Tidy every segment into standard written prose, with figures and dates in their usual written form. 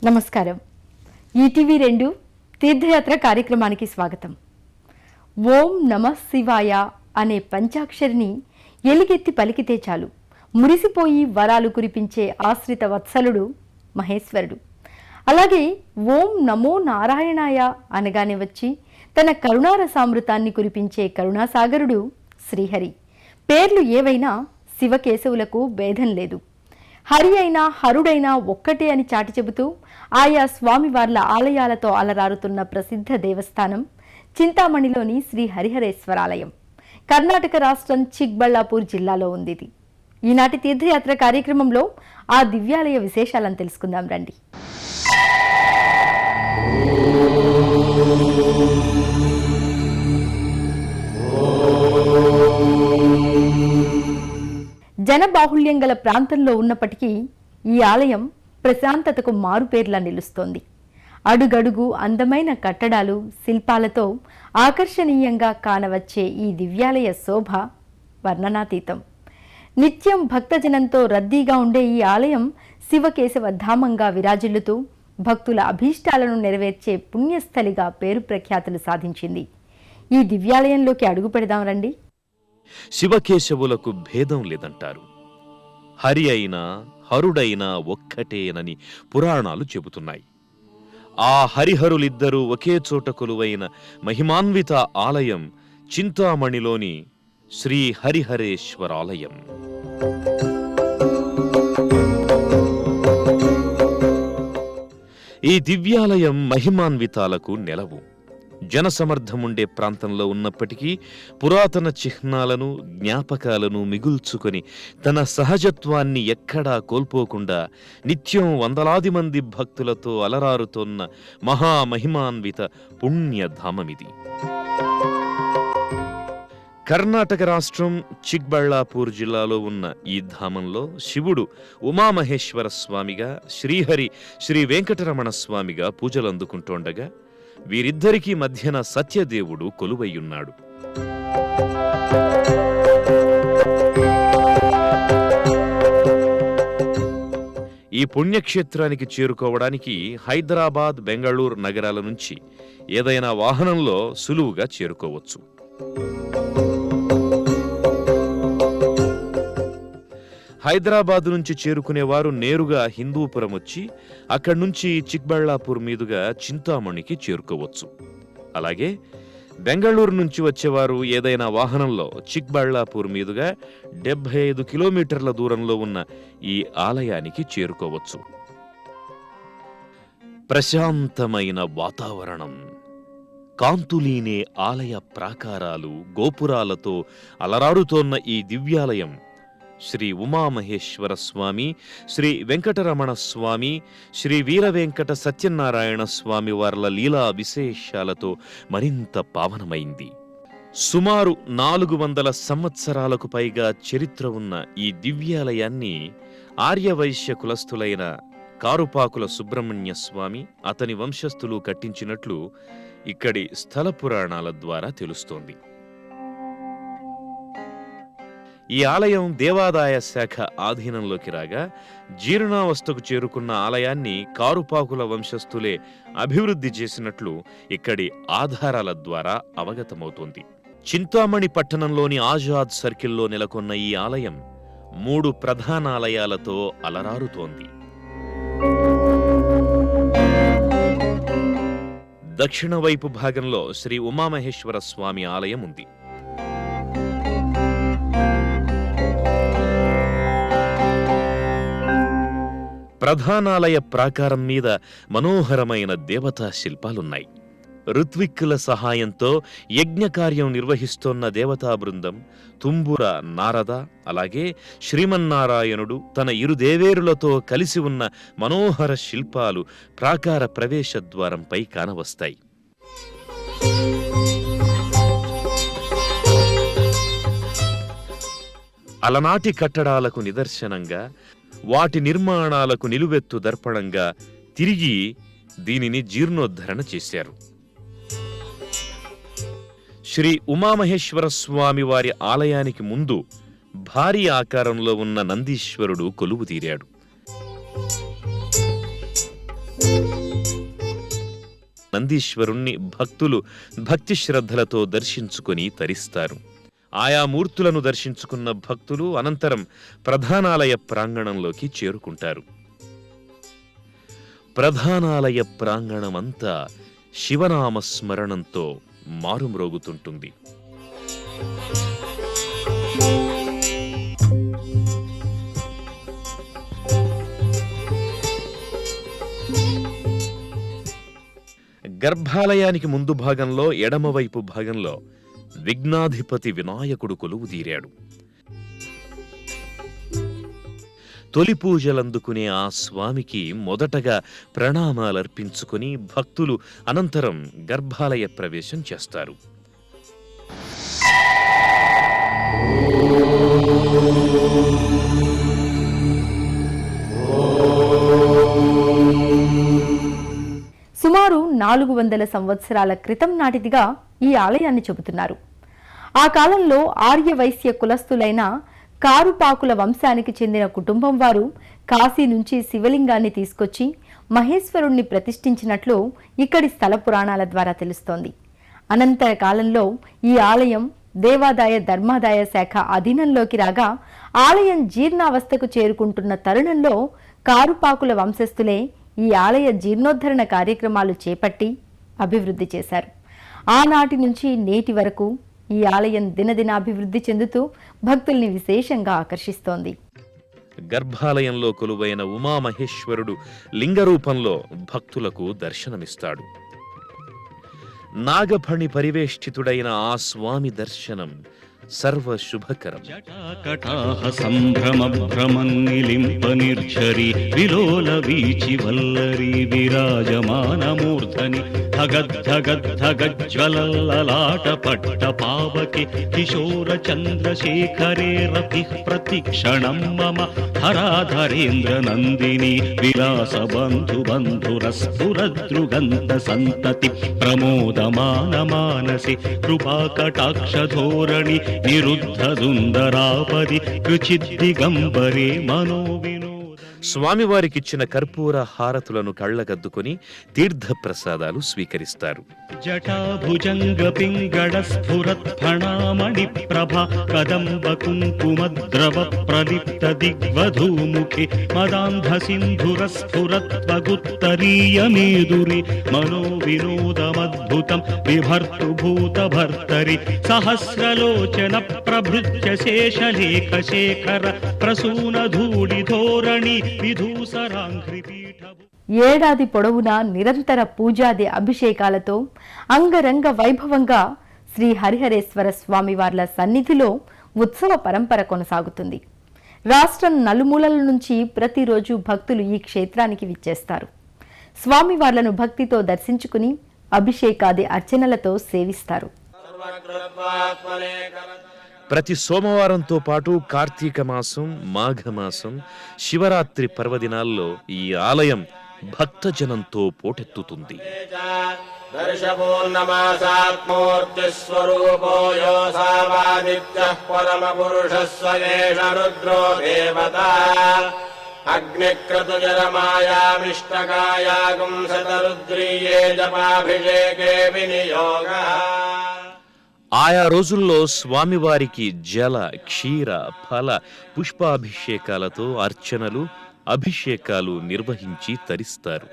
నమస్కారం. ఈటీవీ2 తీర్థయాత్ర కార్యక్రమానికి స్వాగతం. ఓం నమః శివాయ అనే పంచాక్షరిని ఎలుగెత్తి పలికితే చాలు మురిసిపోయి వరాలు కురిపించే ఆశ్రిత వత్సలుడు మహేశ్వరుడు. అలాగే ఓం నమో నారాయణాయ అనగానే వచ్చి తన కరుణారసామృతాన్ని కురిపించే కరుణాసాగరుడు శ్రీహరి. పేర్లు ఏవైనా శివకేశవులకు భేదం లేదు. హరి అయినా హరుడైనా ఒక్కటే అని చాటి చెబుతూ ఆయా స్వామివార్ల ఆలయాలతో అలరారుతున్న ప్రసిద్ధ దేవస్థానం చింతామణిలోని శ్రీ హరిహరేశ్వరాలయం. కర్ణాటక రాష్ట్రం చిక్బళ్ళాపూర్ జిల్లాలో ఉంది. ఈనాటి తీర్థయాత్ర కార్యక్రమంలో ఆ దివ్యాలయ విశేషాలను తెలుసుకుందాం రండి. జనబాహుళ్యం గల ప్రాంతంలో ఉన్నప్పటికీ ఈ ఆలయం ప్రశాంతతకు మారుపేర్లా నిలుస్తోంది. అడుగడుగు అందమైన కట్టడాలు, శిల్పాలతో ఆకర్షణీయంగా కానవచ్చే ఈ దివ్యాలయ శోభ వర్ణనాతీతం. నిత్యం భక్తజనంతో రద్దీగా ఉండే ఈ ఆలయం శివకేశవ ధామంగా విరాజిల్లుతూ భక్తుల అభీష్టాలను నెరవేర్చే పుణ్యస్థలిగా పేరు ప్రఖ్యాతులు సాధించింది. ఈ దివ్యాలయంలోకి అడుగు పెడదాం రండి. శివకేశవులకు భేదం లేదంటారు. హరి అయినా హరుడైనా ఒక్కటేనని పురాణాలు చెబుతున్నాయి. ఆ హరిహరులిద్దరూ ఒకే చోట కొలువైన మహిమాన్విత ఆలయం చింతామణిలోని శ్రీ హరిహరేశ్వరాలయం. ఈ దివ్యాలయం మహిమాన్వితాలకు నెలవు. జనసమర్థముండే ప్రాంతంలో ఉన్నప్పటికీ పురాతన చిహ్నాలను, జ్ఞాపకాలను మిగుల్చుకొని తన సహజత్వాన్ని ఎక్కడా కోల్పోకుండా నిత్యం వందలాది మంది భక్తులతో అలరారుతోన్న మహామహిమాన్విత పుణ్యధామమిది. కర్ణాటక రాష్ట్రం చిక్బళ్ళాపూర్ జిల్లాలో ఉన్న ఈ ధామంలో శివుడు ఉమామహేశ్వర స్వామిగా, శ్రీహరి శ్రీ వెంకటరమణ స్వామిగా పూజలందుకుంటోండగా వీరిద్దరికీ మధ్యన సత్యదేవుడు కొలువయ్యున్నాడు. ఈ పుణ్యక్షేత్రానికి చేరుకోవడానికి హైదరాబాద్, బెంగళూరు నగరాల నుంచి ఏదైనా వాహనంలో సులువుగా చేరుకోవచ్చు. హైదరాబాద్ నుంచి చేరుకునేవారు నేరుగా హిందూపురం వచ్చి అక్కడి నుంచి చిక్బళ్ళాపూర్ మీదుగా చింతామణికి చేరుకోవచ్చు. అలాగే బెంగళూరు నుంచి వచ్చేవారు ఏదైనా వాహనంలో చిక్బళ్ళాపూర్ మీదుగా 75 కిలోమీటర్ల దూరంలో ఉన్న ఈ ఆలయానికి చేరుకోవచ్చు. ప్రశాంతమైన వాతావరణం, కాంతులీనే ఆలయ ప్రాకారాలు, గోపురాలతో అలరారుతోన్న ఈ దివ్యాలయం శ్రీ ఉమామహేశ్వర స్వామి, శ్రీ వెంకటరమణ స్వామి, శ్రీ వీరవెంకట సత్యనారాయణ స్వామి వార్ల లీలా విశేషాలతో మరింత పావనమైంది. సుమారు 400 సంవత్సరాలకు పైగా చరిత్ర ఉన్న ఈ దివ్యాలయాన్ని ఆర్యవైశ్య కులస్థులైన కారుపాకుల సుబ్రహ్మణ్య స్వామి, అతని వంశస్థులు కట్టించినట్లు ఇక్కడి స్థల పురాణాల ద్వారా తెలుస్తోంది. ఈ ఆలయం దేవాదాయ శాఖ ఆధీనంలోకి రాగా జీర్ణావస్థకు చేరుకున్న ఆలయాన్ని కారుపాకుల వంశస్థులే అభివృద్ధి చేసినట్లు ఇక్కడి ఆధారాల ద్వారా అవగతమవుతోంది. చింతామణి పట్టణంలోని ఆజాద్ సర్కిల్లో నెలకొన్న ఈ ఆలయం 3 ప్రధాన ఆలయాలతో అలరారుతోంది. దక్షిణ వైపు భాగంలో శ్రీ ఉమామహేశ్వర స్వామి ఆలయం ఉంది. ప్రధానాలయ ప్రాకారం మీద మనోహరమైన దేవతా శిల్పాలున్నాయి. ఋత్విక్కుల సహాయంతో యజ్ఞకార్యం నిర్వహిస్తోన్న దేవతా బృందం, తుంబుర నారద, అలాగే శ్రీమన్నారాయణుడు తన 2 దేవేరులతో కలిసి ఉన్న మనోహర శిల్పాలు ప్రాకార ప్రవేశ ద్వారంపై కానవస్తాయి. అలనాటి కట్టడాలకు నిదర్శనంగా, వాటి నిర్మాణాలకు నిలువెత్తు దర్పణంగా తిరిగి దీనిని జీర్ణోద్ధరణ చేశారు. శ్రీ ఉమామహేశ్వర స్వామి వారి ఆలయానికి ముందు భారీ ఆకారంలో ఉన్న నందీశ్వరుడు కొలువు తీరాడు. నందీశ్వరుణ్ణి భక్తులు భక్తి శ్రద్ధలతో దర్శించుకొని తరిస్తారు. ఆయా మూర్తులను దర్శించుకున్న భక్తులు అనంతరం ప్రధానాలయ ప్రాంగణంలోకి చేరుకుంటారు. ప్రధానాలయ ప్రాంగణమంతా శివనామస్మరణంతో మారుమ్రోగుతుంటుంది. గర్భాలయానికి ముందు భాగంలో ఎడమవైపు భాగంలో విఘ్నాధిపతి వినాయకుడు కొలువుదీరాడు. తొలి పూజలందుకునే ఆ స్వామికి మొదటగా ప్రణామాలర్పించుకుని భక్తులు అనంతరం గర్భాలయ ప్రవేశం చేస్తారు. సుమారు 400 సంవత్సరాల క్రితం నాటిదిగా ఈ ఆలయాన్ని చెబుతున్నారు. ఆ కాలంలో ఆర్యవైశ్య కులస్తులైన కారుపాకుల వంశానికి చెందిన కుటుంబం వారు కాశీ నుంచి శివలింగాన్ని తీసుకొచ్చి మహేశ్వరుణ్ణి ప్రతిష్ఠించినట్లు ఇక్కడి స్థల పురాణాల ద్వారా తెలుస్తోంది. అనంతర కాలంలో ఈ ఆలయం దేవాదాయ ధర్మాదాయ శాఖ అధీనంలోకి రాగా ఆలయం జీర్ణావస్థకు చేరుకుంటున్న తరుణంలో కారుపాకుల వంశస్థులే ఈ ఆలయ జీర్ణోద్ధరణ కార్యక్రమాలు చేపట్టి అభివృద్ధి చేశారు. ఆనాటి నుంచి నేటి వరకు ఈ ఆలయం దినదినాభివృద్ధి చెందుతూ భక్తుల్ని విశేషంగా ఆకర్షిస్తోంది. గర్భాలయంలో కొలువైన ఉమామహేశ్వరుడు లింగరూపంలో భక్తులకు దర్శనమిస్తాడు. నాగఫణి పరివేష్టితుడైన ఆ స్వామి దర్శనం సర్వశుభకరం. జటాకటాహ సంభ్రమ భ్రమన్నిలింప నిర్ఝరి విలోల వీచి వల్లరి విరాజమానమూర్ధని ధగద్ధగద్ధగజ్వలల్లలాట పట్ట పావకి కిశోర చంద్రశేఖరే రతి ప్రతిక్షణం మమ హరాధరేంద్ర నందిని విలాస బంధు బంధురస్ఫురదృగంత సంతతి ప్రమోదమాన మానసి కృపాకటాక్ష ధోరణి నిరుద్ధ సుందరాపది రుచిద్దిగంబరే మనోవినోద. స్వామివారికిచ్చిన కర్పూర హారతులను కళ్లగద్దుకొని తీర్థప్రసాదాలు స్వీకరిస్తారు. జటాభుజంగ పింగళ స్ఫురత్ ఫణామణి ప్రభ కదంబ కుంకుమద్రవ ప్రలిప్త దిగ్వధూముఖి మదాంధ సింధుర స్ఫురత్వగుత్తరీయ మేదురి మనో వినోదమద్భుతం విభర్తు భూత భర్తరి సహస్రలోచన ప్రభృత్య శేషలేఖ శేఖర ప్రసూన ధూళి ధోరణి విధూసరాంఘ్రి పీఠ. ఏడాది పొడవునా నిరంతర పూజాది అభిషేకాలతో అంగరంగ వైభవంగా శ్రీ హరిహరేశ్వర స్వామివార్ల సన్నిధిలో ఉత్సవ పరంపర కొనసాగుతుంది. రాష్ట్రం నలుమూలల నుంచి ప్రతిరోజు భక్తులు ఈ క్షేత్రానికి విచ్చేస్తారు. స్వామివార్లను భక్తితో దర్శించుకుని అభిషేకాది అర్చనలతో సేవిస్తారు. ప్రతి సోమవారంతో పాటు కార్తీక మాసం, మాఘమాసం, శివరాత్రి పర్వదినాల్లో ఈ ఆలయం భక్తజనంతో పోటెత్తుతుంది. ఆయా రోజుల్లో స్వామివారికి జల, క్షీర, ఫల, పుష్పాభిషేకాలతో అర్చనలు, అభిషేకాలు నిర్వహించి తరిస్తారు.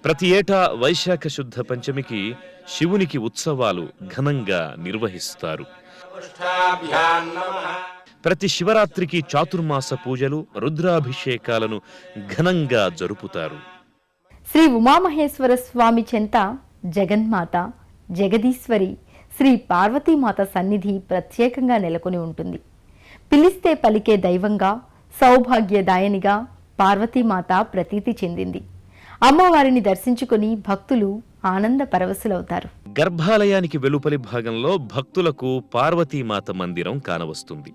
ప్రతి ఏటా వైశాఖ శుద్ధ పంచమికి శివునికి ఉత్సవాలు ఘనంగా నిర్వహిస్తారు. ప్రతి శివరాత్రికి చాతుర్మాస పూజలు, రుద్రాభిషేకాలను ఘనంగా జరుపుతారు. శ్రీ ఉమామహేశ్వర స్వామి చెంత జగన్మాత, జగదీశ్వరి, శ్రీ పార్వతీమాత సన్నిధి ప్రత్యేకంగా నెలకొని ఉంటుంది. పిలిస్తే పలికే దైవంగా, సౌభాగ్యదాయనిగా పార్వతీమాత ప్రతీతి చెందింది. అమ్మవారిని దర్శించుకుని భక్తులు ఆనంద పరవశులవుతారు. గర్భాలయానికి వెలుపలి భాగంలో భక్తులకు పార్వతీమాత మందిరం కానవస్తుంది.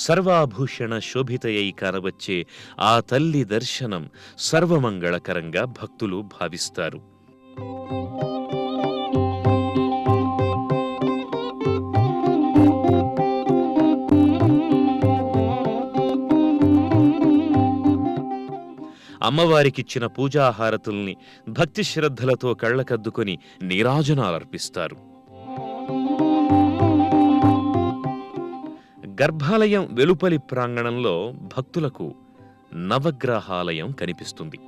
సర్వాభూషణ శోభితయై కానవచ్చే ఆ తల్లి దర్శనం సర్వమంగళకరంగా భక్తులు భావిస్తారు. అమ్మవారికిచ్చిన పూజాహారతుల్ని భక్తి శ్రద్ధలతో కళ్ళకద్దుకొని నీరాజనాలర్పిస్తారు. గర్భాలయం వెలుపలి ప్రాంగణంలో భక్తులకు నవగ్రహాలయం కనిపిస్తుంది.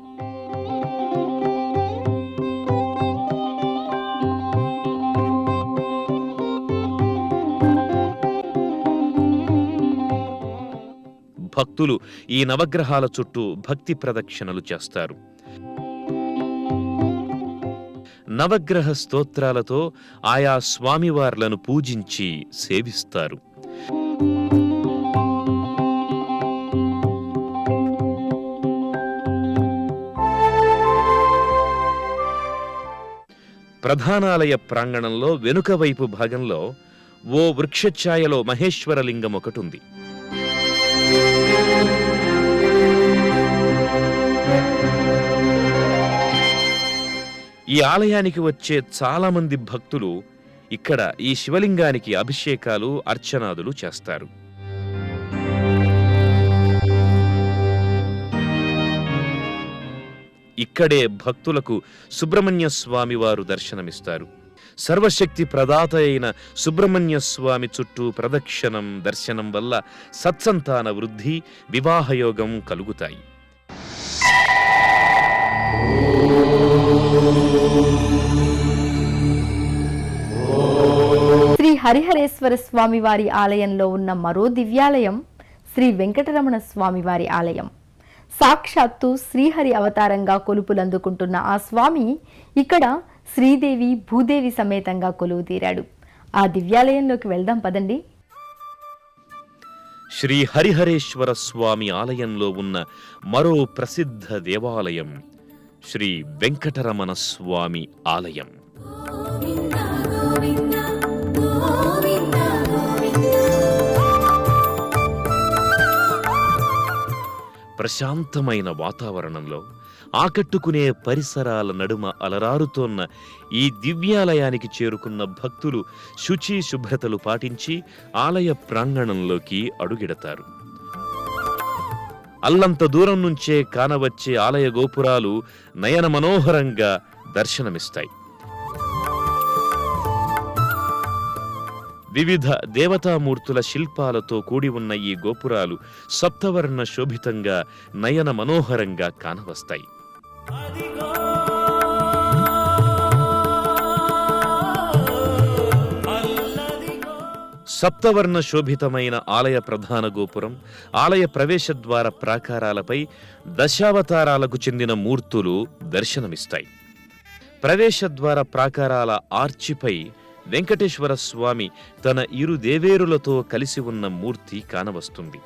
భక్తులు ఈ నవగ్రహాల చుట్టూ భక్తి ప్రదక్షిణలు చేస్తారు. నవగ్రహ స్తోత్రాలతో ఆయా స్వామివార్లను పూజించి సేవిస్తారు. ప్రధానాలయ ప్రాంగణంలో వెనుక వైపు భాగంలో ఓ వృక్షఛాయలో మహేశ్వరలింగం ఒకటుంది. ఈ ఆలయానికి వచ్చే చాలా మంది భక్తులు ఇక్కడ ఈ శివలింగానికి అభిషేకాలు, అర్చనాదులు చేస్తారు. ఇక్కడే భక్తులకు సుబ్రహ్మణ్య స్వామి వారు దర్శనమిస్తారు. సర్వశక్తి ప్రదాత అయిన సుబ్రహ్మణ్య స్వామి చుట్టూ ప్రదక్షిణం, దర్శనం వల్ల సత్సంతాన వృద్ధి, వివాహయోగం కలుగుతాయి. శ్రీ హరిహరేశ్వర స్వామివారి ఆలయంలో ఉన్న మరో దివ్యాలయం శ్రీ వెంకటరమణ స్వామివారి ఆలయం. సాక్షాత్తు శ్రీహరి అవతారంగా కొలుపులందుకుంటున్న ఆ స్వామి ఇక్కడ శ్రీదేవి, భూదేవి సమేతంగా కొలువు తీరాడు. ఆ దివ్యాలయంలోకి వెళ్దాం పదండి. శ్రీ హరిహరేశ్వర స్వామి ఆలయంలో ఉన్న మరో ప్రసిద్ధ దేవాలయం శ్రీ వెంకటరమణ స్వామి ఆలయం. ప్రశాంతమైన వాతావరణంలో, ఆకట్టుకునే పరిసరాల నడుమ అలరారుతోన్న ఈ దివ్యాలయానికి చేరుకున్న భక్తులు శుచి శుభ్రతలు పాటించి ఆలయ ప్రాంగణంలోకి అడుగిడతారు. అల్లంత దూరం నుంచే కానవచ్చే ఆలయ గోపురాలు నయన మనోహరంగా దర్శనమిస్తాయి. వివిధ దేవతామూర్తుల శిల్పాలతో కూడి ఉన్న ఈ గోపురాలు సప్తవర్ణ శోభితంగా, నయన మనోహరంగా కానవస్తాయి. సప్తవర్ణ శోభితమైన ఆలయ ప్రధాన గోపురం, ఆలయ ప్రవేశద్వార ప్రాకారాలపై దశావతారాలకు చెందిన మూర్తులు దర్శనమిస్తాయి. ప్రవేశద్వార ప్రాకారాల ఆర్చిపై వెంకటేశ్వర స్వామి తన ఇరు దేవేరులతో కలిసి ఉన్న మూర్తి కానవస్తుంది.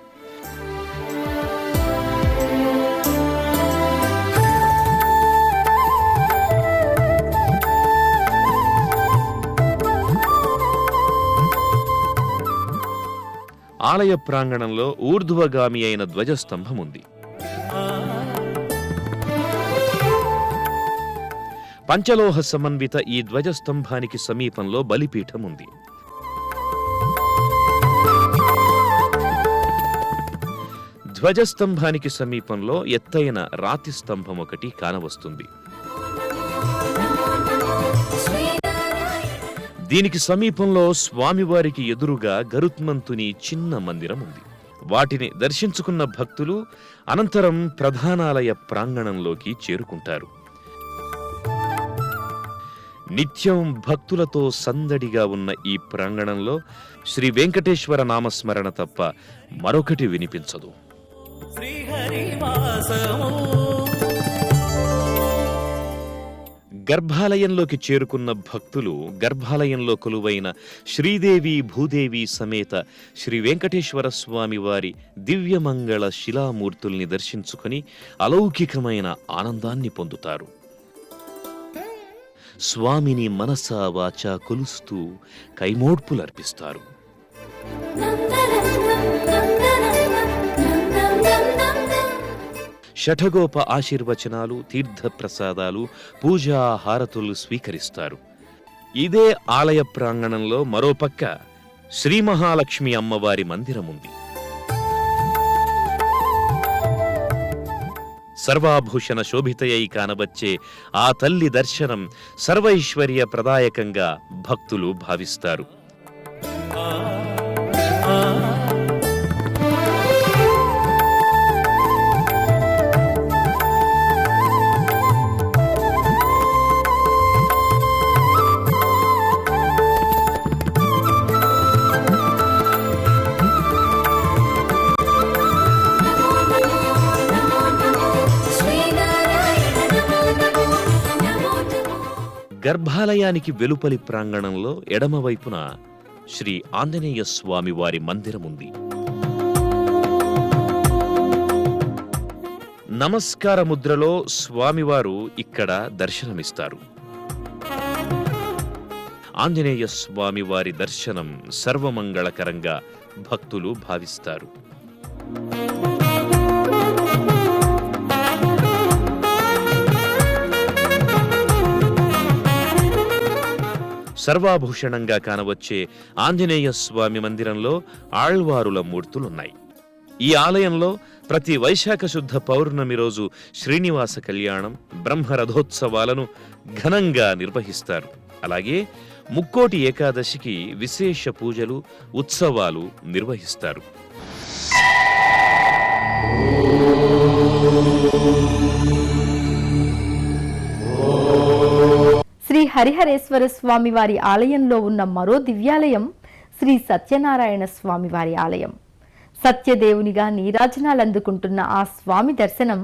ఆలయ ప్రాంగణంలో ఊర్ధ్వగామి అయిన ధ్వజస్తంభం ఉంది. పంచలోహ సమన్విత ఈ ధ్వజస్తంభానికి సమీపంలో బలిపీఠం ఉంది. ధ్వజస్తంభానికి సమీపంలో ఎత్తైన రాతి స్తంభం ఒకటి కానవస్తుంది. దీనికి సమీపంలో స్వామివారికి ఎదురుగా గరుత్మంతుని చిన్న మందిరం ఉంది. వాటిని దర్శించుకున్న భక్తులు అనంతరం ప్రధానాలయ ప్రాంగణంలోకి చేరుకుంటారు. నిత్యం భక్తులతో సందడిగా ఉన్న ఈ ప్రాంగణంలో శ్రీ వెంకటేశ్వర నామస్మరణ తప్ప మరొకటి వినిపించదు. గర్భాలయంలోకి చేరుకున్న భక్తులు గర్భాలయంలో కొలువైన శ్రీదేవి, భూదేవి సమేత శ్రీ వెంకటేశ్వర స్వామి వారి దివ్యమంగళ శిలామూర్తుల్ని దర్శించుకొని అలౌకికమైన ఆనందాన్ని పొందుతారు. స్వామిని మనసా వాచా కొలుస్తూ కైమోడ్పులర్పిస్తారు. షఠగోప ఆశీర్వచనాలు, తీర్థప్రసాదాలు, పూజా హారతులు స్వీకరిస్తారు. ఇదే ఆలయ ప్రాంగణంలో మరోపక్క శ్రీ మహాలక్ష్మి అమ్మవారి మందిరముంది. సర్వాభూషణ శోభితయై కానవచ్చే ఆ తల్లి దర్శనం సర్వైశ్వర్య ప్రదాయకంగా భక్తులు భావిస్తారు. గర్భాలయానికి వెలుపలి ప్రాంగణంలో ఎడమవైపున శ్రీ ఆంజనేయ స్వామి వారి మందిరముంది. నమస్కార ముద్రలో స్వామివారు ఇక్కడ దర్శనమిస్తారు. ఆంజనేయ స్వామి వారి దర్శనం సర్వమంగళకరంగా భక్తులు భావిస్తారు. సర్వాభూషణంగా కానవచ్చే ఆంజనేయ స్వామి మందిరంలో ఆళ్వారుల మూర్తులున్నాయి. ఈ ఆలయంలో ప్రతి వైశాఖ శుద్ధ పౌర్ణమి రోజు శ్రీనివాస కళ్యాణం, బ్రహ్మరథోత్సవాలను ఘనంగా నిర్వహిస్తారు. అలాగే ముక్కోటి ఏకాదశికి విశేష పూజలు, ఉత్సవాలు నిర్వహిస్తారు. శ్రీ హరిహరేశ్వర స్వామి వారి ఆలయంలో ఉన్న మరో దివ్యాలయం శ్రీ సత్యనారాయణ స్వామి వారి ఆలయం. సత్యదేవునిగా నీరాజనాలందుకుంటున్న ఆ స్వామి దర్శనం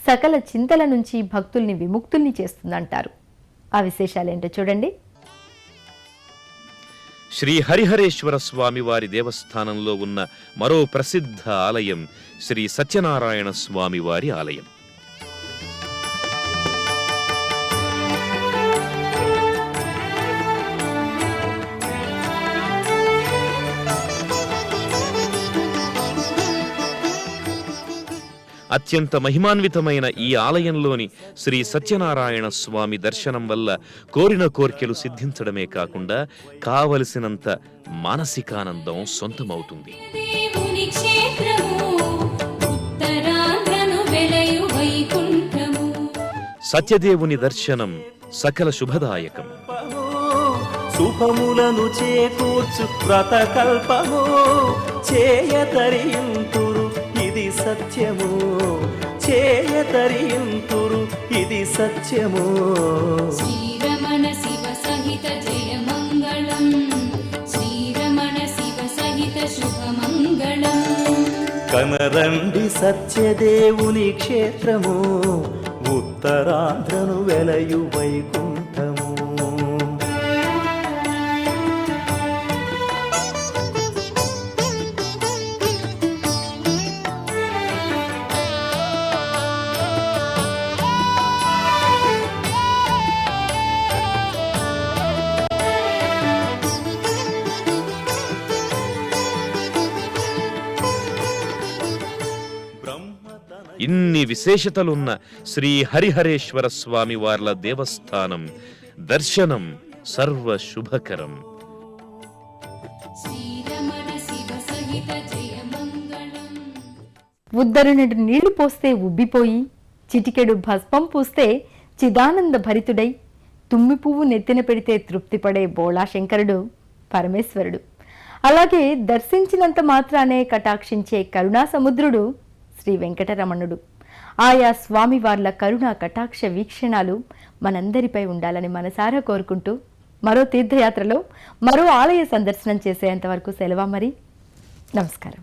సకల చింతల నుంచి భక్తుల్ని విముక్తుల్ని చేస్తుందంటారు. ఆ విశేషాలేంటో చూడండి. శ్రీ హరిహరేశ్వర స్వామి వారి దేవస్థానంలో ఉన్న మరో ప్రసిద్ధ ఆలయం శ్రీ సత్యనారాయణ స్వామి వారి ఆలయం. అత్యంత మహిమాన్వితమైన ఈ ఆలయంలోని శ్రీ సత్యనారాయణ స్వామి దర్శనం వల్ల కోరిన కోర్కెలు సిద్ధించడమే కాకుండా కావలసినంత మానసికానందం సొంతమవుతుంది. సత్యదేవుని దర్శనం సకల శుభదాయకం. శుభములను చేకూర్చు వ్రతకల్పము చేయతరింతురు, ఇది సత్యము, చేయతరింతురు, ఇది సత్యము. శ్రీరమణ శివ సహిత జయ మంగళం, శ్రీరమణ శివ సహిత శుభమంగళం. కనరండి సత్యదేవుని క్షేత్రము, ఉత్తరాంధ్రను వెలయు వైకుంఠము. ఇన్ని విశేషతలున్న శ్రీ హరిహరేశ్వర స్వామి వార్ల దేవస్థానం దర్శనం సర్వ శుభకరం. శ్రీరమణ శివ సహిత జయ మంగళం. ఉద్దరునడు నీళ్లు పోస్తే ఉబ్బిపోయి, చిటికెడు భస్మం పూస్తే చిదానంద భరితుడై, తుమ్మి పువ్వు నెత్తిన పెడితే తృప్తిపడే బోళాశంకరుడు పరమేశ్వరుడు. అలాగే దర్శించినంత మాత్రానే కటాక్షించే కరుణా సముద్రుడు శ్రీ వెంకటరమణుడు. ఆయా స్వామివార్ల కరుణా కటాక్ష వీక్షణాలు మనందరిపై ఉండాలని మనసారా కోరుకుంటూ మరో తీర్థయాత్రలో మరో ఆలయ సందర్శనం చేసేంతవరకు సెలవు మరి. నమస్కారం.